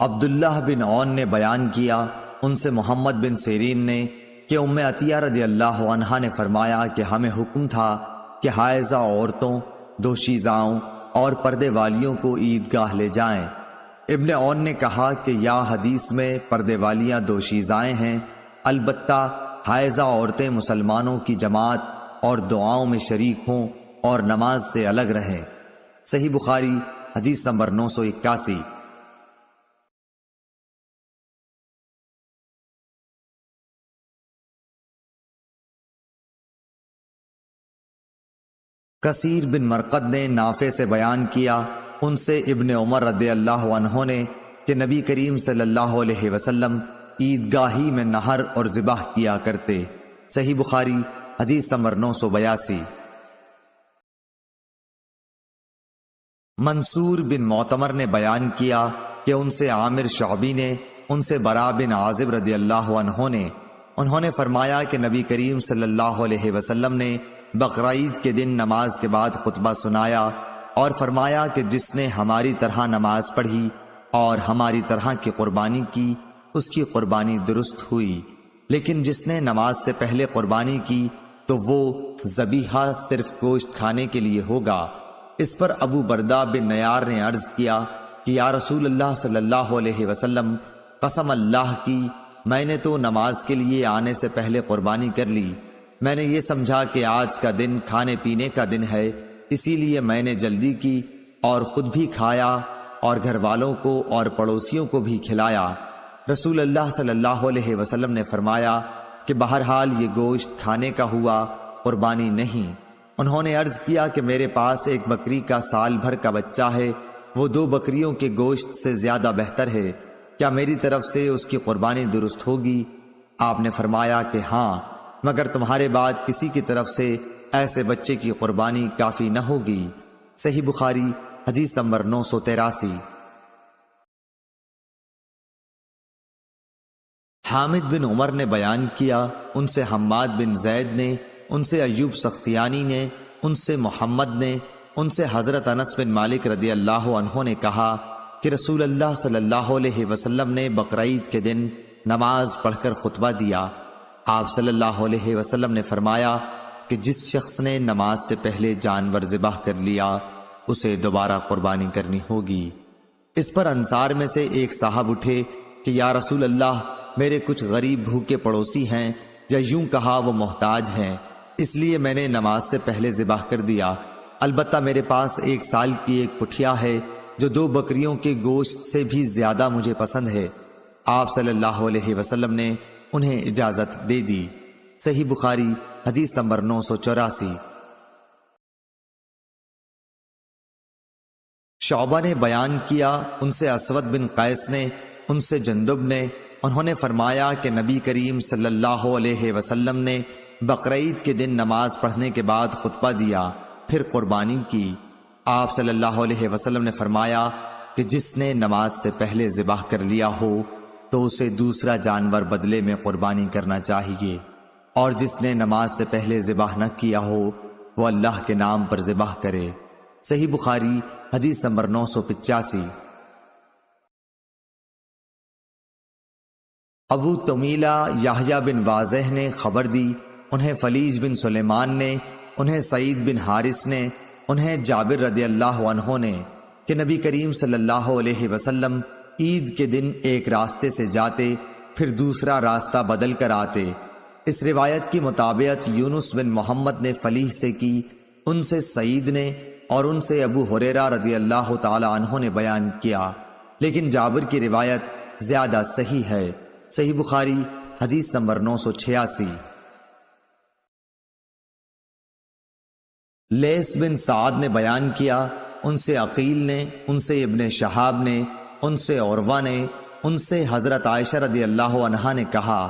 عبداللہ بن عون نے بیان کیا، ان سے محمد بن سیرین نے کہ ام عطیہ رضی اللہ عنہا نے فرمایا کہ ہمیں حکم تھا کہ حائضہ عورتوں، دوشیزاؤں اور پردے والیوں کو عیدگاہ لے جائیں۔ ابن عون نے کہا کہ یا حدیث میں پردے والیاں دوشیزائیں ہیں، البتہ حائضہ عورتیں مسلمانوں کی جماعت اور دعاؤں میں شریک ہوں اور نماز سے الگ رہیں۔ صحیح بخاری حدیث نمبر 981۔ کثیر بن مرقد نے نافع سے بیان کیا، ان سے ابن عمر رضی اللہ عنہ نے کہ نبی کریم صلی اللہ علیہ وسلم عیدگاہی میں نہر اور ذبح کیا کرتے۔ صحیح بخاری حدیث نمبر 982۔ منصور بن معتمر نے بیان کیا کہ ان سے عامر شعبی نے، ان سے براء بن عازب رضی اللہ عنہ نے، انہوں نے فرمایا کہ نبی کریم صلی اللہ علیہ وسلم نے بقرعید کے دن نماز کے بعد خطبہ سنایا اور فرمایا کہ جس نے ہماری طرح نماز پڑھی اور ہماری طرح کی قربانی کی، اس کی قربانی درست ہوئی، لیکن جس نے نماز سے پہلے قربانی کی تو وہ ذبیحہ صرف گوشت کھانے کے لیے ہوگا۔ اس پر ابو بردہ بن نیار نے عرض کیا کہ یا رسول اللہ صلی اللہ علیہ وسلم، قسم اللہ کی میں نے تو نماز کے لیے آنے سے پہلے قربانی کر لی، میں نے یہ سمجھا کہ آج کا دن کھانے پینے کا دن ہے، اسی لیے میں نے جلدی کی اور خود بھی کھایا اور گھر والوں کو اور پڑوسیوں کو بھی کھلایا۔ رسول اللہ صلی اللہ علیہ وسلم نے فرمایا کہ بہرحال یہ گوشت کھانے کا ہوا، قربانی نہیں۔ انہوں نے عرض کیا کہ میرے پاس ایک بکری کا سال بھر کا بچہ ہے، وہ 2 بکریوں کے گوشت سے زیادہ بہتر ہے، کیا میری طرف سے اس کی قربانی درست ہوگی؟ آپ نے فرمایا کہ ہاں، مگر تمہارے بعد کسی کی طرف سے ایسے بچے کی قربانی کافی نہ ہوگی۔ صحیح بخاری حدیث نمبر 983۔ حامد بن عمر نے بیان کیا، ان سے حماد بن زید نے، ان سے ایوب سختیانی نے، ان سے محمد نے، ان سے حضرت انس بن مالک رضی اللہ عنہ نے کہا کہ رسول اللہ صلی اللہ علیہ وسلم نے بقرعید کے دن نماز پڑھ کر خطبہ دیا۔ آپ صلی اللہ علیہ وسلم نے فرمایا کہ جس شخص نے نماز سے پہلے جانور ذبح کر لیا اسے دوبارہ قربانی کرنی ہوگی۔ اس پر انصار میں سے ایک صاحب اٹھے کہ یا رسول اللہ، میرے کچھ غریب بھوکے پڑوسی ہیں، یا یوں کہا وہ محتاج ہیں، اس لیے میں نے نماز سے پہلے ذبح کر دیا، البتہ میرے پاس 1 سال کی ایک پٹھیا ہے جو 2 بکریوں کے گوشت سے بھی زیادہ مجھے پسند ہے۔ آپ صلی اللہ علیہ وسلم نے انہیں اجازت دے دی۔ صحیح بخاری حدیث نمبر 984۔ شعبہ نے بیان کیا، ان سے اسود بن قیس نے، ان سے جندب نے، انہوں نے فرمایا کہ نبی کریم صلی اللہ علیہ وسلم نے بقرعید کے دن نماز پڑھنے کے بعد خطبہ دیا، پھر قربانی کی۔ آپ صلی اللہ علیہ وسلم نے فرمایا کہ جس نے نماز سے پہلے ذبح کر لیا ہو تو اسے دوسرا جانور بدلے میں قربانی کرنا چاہیے، اور جس نے نماز سے پہلے ذبح نہ کیا ہو وہ اللہ کے نام پر ذبح کرے۔ صحیح بخاری حدیث نمبر 985۔ ابو طمیلہ یحییٰ بن واضح نے خبر دی، انہیں فلیج بن سلیمان نے، انہیں سعید بن حارث نے، انہیں جابر رضی اللہ عنہ نے کہ نبی کریم صلی اللہ علیہ وسلم عید کے دن ایک راستے سے جاتے، پھر دوسرا راستہ بدل کر آتے۔ اس روایت کی مطابقت یونس بن محمد نے فلیح سے کی، ان سے سعید نے، اور ان سے ابو ہریرہ رضی اللہ تعالی عنہ نے بیان کیا، لیکن جابر کی روایت زیادہ صحیح ہے۔ صحیح بخاری حدیث نمبر 986۔ لیث بن سعد نے بیان کیا، ان سے عقیل نے، ان سے ابن شہاب نے، ان سے عروہ نے، ان سے حضرت عائشہ رضی اللہ عنہا نے کہا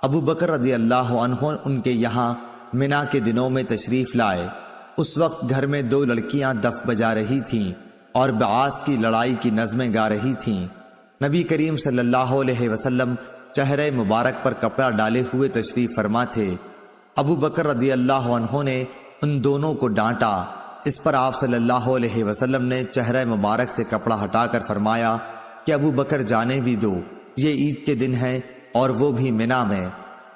ابو بکر رضی اللہ عنہ ان کے یہاں منا کے دنوں میں تشریف لائے، اس وقت گھر میں 2 لڑکیاں دف بجا رہی تھیں اور بعاث کی لڑائی کی نظمیں گا رہی تھیں۔ نبی کریم صلی اللہ علیہ وسلم چہرے مبارک پر کپڑا ڈالے ہوئے تشریف فرما تھے۔ ابو بکر رضی اللہ عنہ نے ان دونوں کو ڈانٹا۔ اس پر آپ صلی اللہ علیہ وسلم نے چہرہ مبارک سے کپڑا ہٹا کر فرمایا کہ ابو بکر جانے بھی دو، یہ عید کے دن ہے اور وہ بھی منا میں۔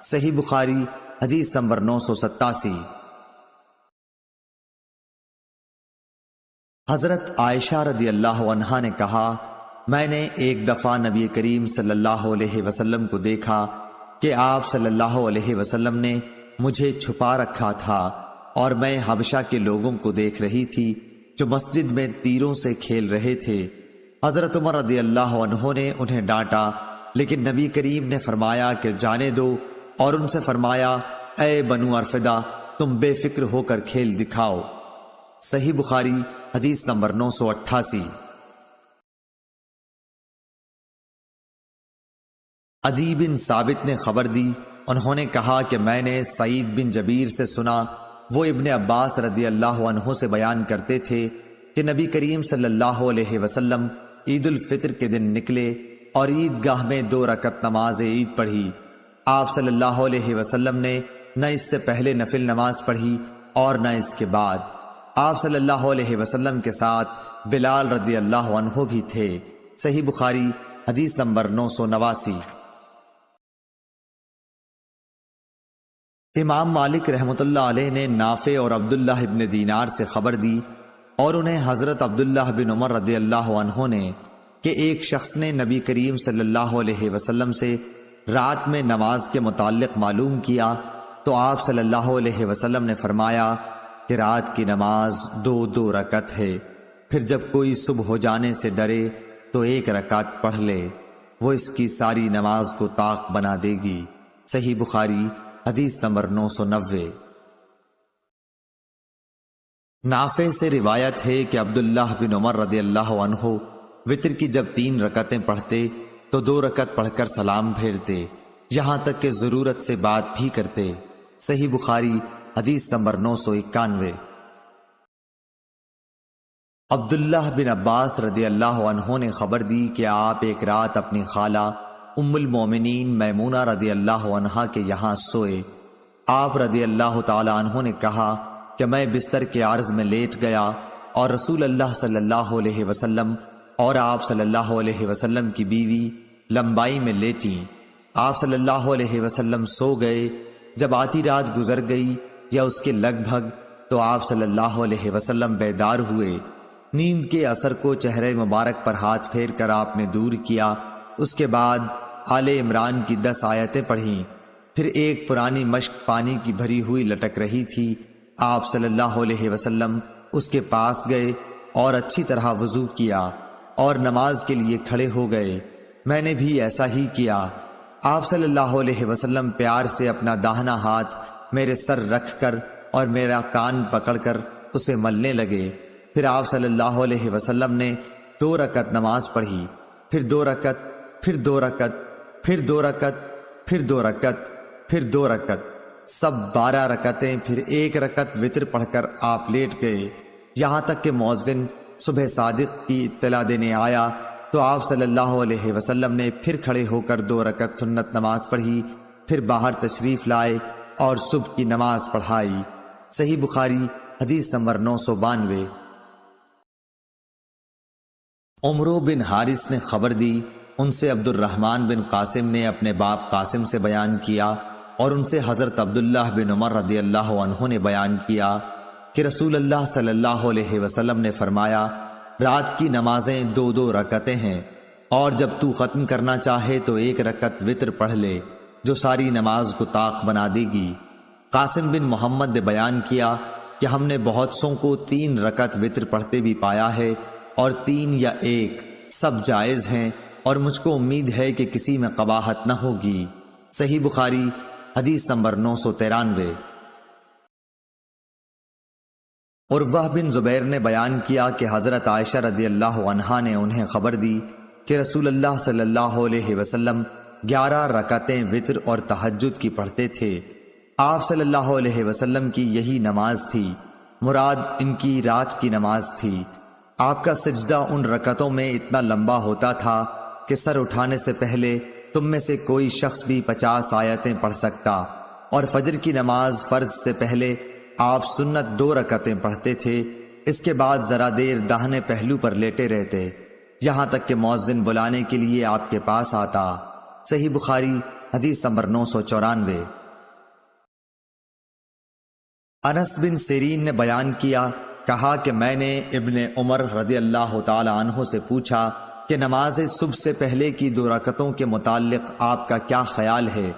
صحیح بخاری حدیث نمبر 987۔ حضرت عائشہ رضی اللہ عنہا نے کہا، میں نے ایک دفعہ نبی کریم صلی اللہ علیہ وسلم کو دیکھا کہ آپ صلی اللہ علیہ وسلم نے مجھے چھپا رکھا تھا اور میں حبشہ کے لوگوں کو دیکھ رہی تھی جو مسجد میں تیروں سے کھیل رہے تھے۔ حضرت عمر رضی اللہ عنہ نے انہیں ڈانٹا، لیکن نبی کریم نے فرمایا کہ جانے دو، اور ان سے فرمایا، اے بنو ارفدہ، تم بے فکر ہو کر کھیل دکھاؤ۔ صحیح بخاری حدیث نمبر 988۔ عدی بن ثابت نے خبر دی، انہوں نے کہا کہ میں نے سعید بن جبیر سے سنا، وہ ابن عباس رضی اللہ عنہ سے بیان کرتے تھے کہ نبی کریم صلی اللہ علیہ وسلم عید الفطر کے دن نکلے اور عیدگاہ میں 2 رکعت نماز عید پڑھی۔ آپ صلی اللہ علیہ وسلم نے نہ اس سے پہلے نفل نماز پڑھی اور نہ اس کے بعد۔ آپ صلی اللہ علیہ وسلم کے ساتھ بلال رضی اللہ عنہ بھی تھے۔ صحیح بخاری حدیث نمبر 989۔ امام مالک رحمۃ اللہ علیہ نے نافع اور عبداللہ ابن دینار سے خبر دی اور انہیں حضرت عبداللہ بن عمر رضی اللہ عنہ نے کہ ایک شخص نے نبی کریم صلی اللہ علیہ وسلم سے رات میں نماز کے متعلق معلوم کیا، تو آپ صلی اللہ علیہ وسلم نے فرمایا کہ رات کی نماز 2 رکعت ہے، پھر جب کوئی صبح ہو جانے سے ڈرے تو 1 رکعت پڑھ لے، وہ اس کی ساری نماز کو طاق بنا دے گی۔ صحیح بخاری حدیث نمبر 990۔ نافع سے روایت ہے کہ عبداللہ بن عمر رضی اللہ عنہ وتر کی جب 3 رکعتیں پڑھتے تو 2 رکعت پڑھ کر سلام پھیرتے، یہاں تک کہ ضرورت سے بات بھی کرتے۔ صحیح بخاری حدیث نمبر 991۔ عبداللہ بن عباس رضی اللہ عنہ نے خبر دی کہ آپ ایک رات اپنی خالہ ام المومنین میمونہ رضی اللہ عنہا کے یہاں سوئے۔ آپ رضی اللہ تعالی عنہ نے کہا کہ میں بستر کے عرض میں لیٹ گیا اور رسول اللہ صلی اللہ علیہ وسلم اور آپ صلی اللہ علیہ وسلم کی بیوی لمبائی میں لیٹیں۔ آپ صلی اللہ علیہ وسلم سو گئے۔ جب آدھی رات گزر گئی یا اس کے لگ بھگ تو آپ صلی اللہ علیہ وسلم بیدار ہوئے۔ نیند کے اثر کو چہرے مبارک پر ہاتھ پھیر کر آپ نے دور کیا۔ اس کے بعد آل عمران کی 10 آیتیں پڑھیں۔ پھر ایک پرانی مشک پانی کی بھری ہوئی لٹک رہی تھی۔ آپ صلی اللہ علیہ وسلم اس کے پاس گئے اور اچھی طرح وضو کیا اور نماز کے لیے کھڑے ہو گئے۔ میں نے بھی ایسا ہی کیا۔ آپ صلی اللہ علیہ وسلم پیار سے اپنا داہنا ہاتھ میرے سر رکھ کر اور میرا کان پکڑ کر اسے ملنے لگے۔ پھر آپ صلی اللہ علیہ وسلم نے 2 رکعت نماز پڑھی، پھر 2 رکعت، پھر 2 رکعت، پھر 2 رکعت، پھر 2 رکعت، پھر 2 رکعت، سب 12 رکعتیں، پھر 1 رکعت وتر پڑھ کر آپ لیٹ گئے، یہاں تک کہ مؤذن صبح صادق کی اطلاع دینے آیا تو آپ صلی اللہ علیہ وسلم نے پھر کھڑے ہو کر 2 رکعت سنت نماز پڑھی، پھر باہر تشریف لائے اور صبح کی نماز پڑھائی۔ صحیح بخاری حدیث نمبر 992۔ عمرو بن حارث نے خبر دی، ان سے عبد الرحمن بن قاسم نے اپنے باپ قاسم سے بیان کیا اور ان سے حضرت عبداللہ بن عمر رضی اللہ عنہ نے بیان کیا کہ رسول اللہ صلی اللہ علیہ وسلم نے فرمایا، رات کی نمازیں 2 رکعتیں ہیں، اور جب تو ختم کرنا چاہے تو 1 رکعت وتر پڑھ لے، جو ساری نماز کو طاق بنا دے گی۔ قاسم بن محمد نے بیان کیا کہ ہم نے بہت سوں کو 3 رکعت وتر پڑھتے بھی پایا ہے، اور 3 یا 1 سب جائز ہیں، اور مجھ کو امید ہے کہ کسی میں قباحت نہ ہوگی۔ صحیح بخاری حدیث نمبر 993۔ عروہ بن زبیر نے بیان کیا کہ حضرت عائشہ رضی اللہ عنہا نے انہیں خبر دی کہ رسول اللہ صلی اللہ علیہ وسلم 11 رکعتیں وتر اور تہجد کی پڑھتے تھے۔ آپ صلی اللہ علیہ وسلم کی یہی نماز تھی، مراد ان کی رات کی نماز تھی۔ آپ کا سجدہ ان رکعتوں میں اتنا لمبا ہوتا تھا کہ سر اٹھانے سے پہلے تم میں سے کوئی شخص بھی 50 آیتیں پڑھ سکتا، اور فجر کی نماز فرض سے پہلے آپ سنت 2 رکعتیں پڑھتے تھے۔ اس کے بعد ذرا دیر داہنے پہلو پر لیٹے رہتے، یہاں تک کہ مؤذن بلانے کے لیے آپ کے پاس آتا۔ صحیح بخاری حدیث نمبر 994۔ انس بن سیرین نے بیان کیا، کہا کہ میں نے ابن عمر رضی اللہ تعالی عنہ سے پوچھا کہ نماز صبح سے پہلے کی 2 رکعتوں کے متعلق آپ کا کیا خیال ہے؟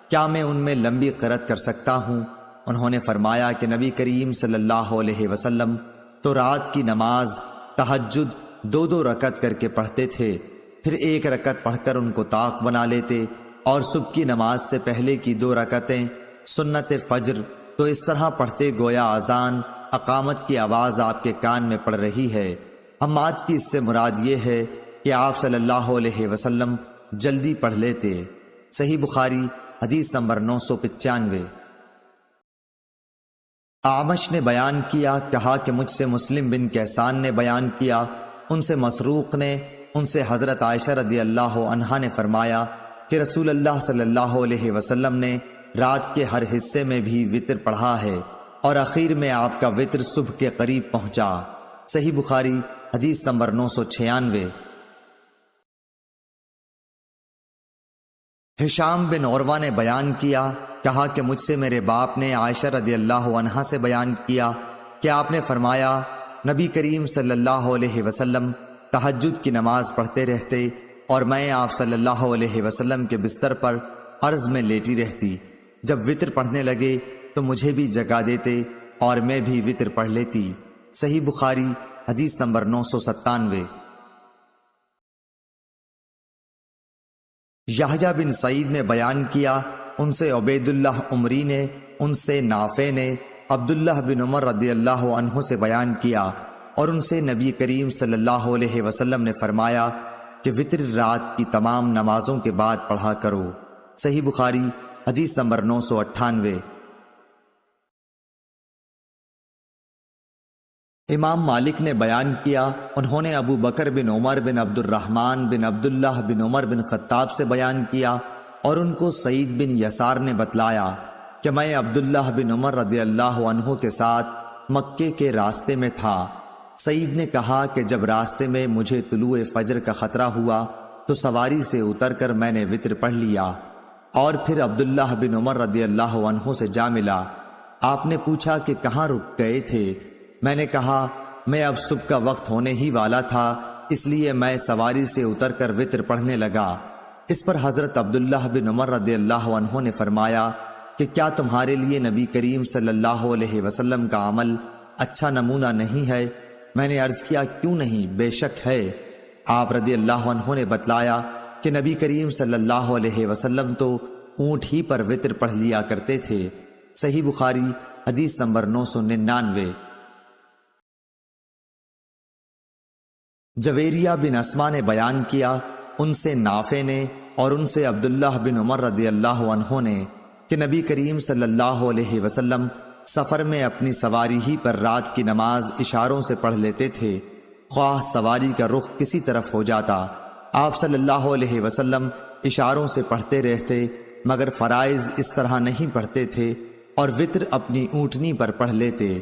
کیا میں ان میں لمبی قرأت کر سکتا ہوں؟ انہوں نے فرمایا کہ نبی کریم صلی اللہ علیہ وسلم تو رات کی نماز تہجد 2 رکعت کر کے پڑھتے تھے، پھر 1 رکعت پڑھ کر ان کو طاق بنا لیتے، اور صبح کی نماز سے پہلے کی 2 رکعتیں سنت فجر تو اس طرح پڑھتے گویا اذان اقامت کی آواز آپ کے کان میں پڑ رہی ہے۔ حماد کی اس سے مراد یہ ہے کہ آپ صلی اللہ علیہ وسلم جلدی پڑھ لیتے۔ صحیح بخاری حدیث نمبر 995۔ اعمش نے بیان کیا، کہا کہ مجھ سے مسلم بن کیسان نے بیان کیا، ان سے مسروق نے، ان سے حضرت عائشہ رضی اللہ عنہا نے فرمایا کہ رسول اللہ صلی اللہ علیہ وسلم نے رات کے ہر حصے میں بھی وتر پڑھا ہے، اور اخیر میں آپ کا وتر صبح کے قریب پہنچا۔ صحیح بخاری حدیث نمبر 996۔ ہشام بن عروہ نے بیان کیا، کہا کہ مجھ سے میرے باپ نے عائشہ رضی اللہ عنہا سے بیان کیا کہ آپ نے فرمایا نبی کریم صلی اللہ علیہ وسلم تہجد کی نماز پڑھتے رہتے، اور میں آپ صلی اللہ علیہ وسلم کے بستر پر عرض میں لیٹی رہتی۔ جب وتر پڑھنے لگے تو مجھے بھی جگا دیتے اور میں بھی وتر پڑھ لیتی۔ صحیح بخاری حدیث نمبر 997۔ یحییٰ بن سعید نے بیان کیا، ان سے عبید اللہ عمری نے، ان سے نافع نے عبداللہ بن عمر رضی اللہ عنہ سے بیان کیا، اور ان سے نبی کریم صلی اللہ علیہ وسلم نے فرمایا کہ وتر رات کی تمام نمازوں کے بعد پڑھا کرو۔ صحیح بخاری حدیث نمبر 998۔ امام مالک نے بیان کیا، انہوں نے ابو بکر بن عمر بن عبد الرحمن بن عبداللہ بن عمر بن خطاب سے بیان کیا، اور ان کو سعید بن یسار نے بتلایا کہ میں عبداللہ بن عمر رضی اللہ عنہ کے ساتھ مکے کے راستے میں تھا۔ سعید نے کہا کہ جب راستے میں مجھے طلوع فجر کا خطرہ ہوا تو سواری سے اتر کر میں نے وتر پڑھ لیا، اور پھر عبداللہ بن عمر رضی اللہ عنہ سے جا ملا۔ آپ نے پوچھا کہ کہاں رک گئے تھے؟ میں نے کہا میں اب صبح کا وقت ہونے ہی والا تھا، اس لیے میں سواری سے اتر کر وتر پڑھنے لگا۔ اس پر حضرت عبداللہ بن عمر رضی اللہ عنہ نے فرمایا کہ کیا تمہارے لیے نبی کریم صلی اللہ علیہ وسلم کا عمل اچھا نمونہ نہیں ہے؟ میں نے عرض کیا کیوں نہیں، بے شک ہے۔ آپ رضی اللہ عنہ نے بتلایا کہ نبی کریم صلی اللہ علیہ وسلم تو اونٹ ہی پر وتر پڑھ لیا کرتے تھے۔ صحیح بخاری حدیث نمبر 999۔ جویریہ بن اسما نے بیان کیا، ان سے نافع نے اور ان سے عبداللہ بن عمر رضی اللہ عنہ نے کہ نبی کریم صلی اللہ علیہ وسلم سفر میں اپنی سواری ہی پر رات کی نماز اشاروں سے پڑھ لیتے تھے، خواہ سواری کا رخ کسی طرف ہو جاتا، آپ صلی اللہ علیہ وسلم اشاروں سے پڑھتے رہتے، مگر فرائض اس طرح نہیں پڑھتے تھے، اور وتر اپنی اونٹنی پر پڑھ لیتے۔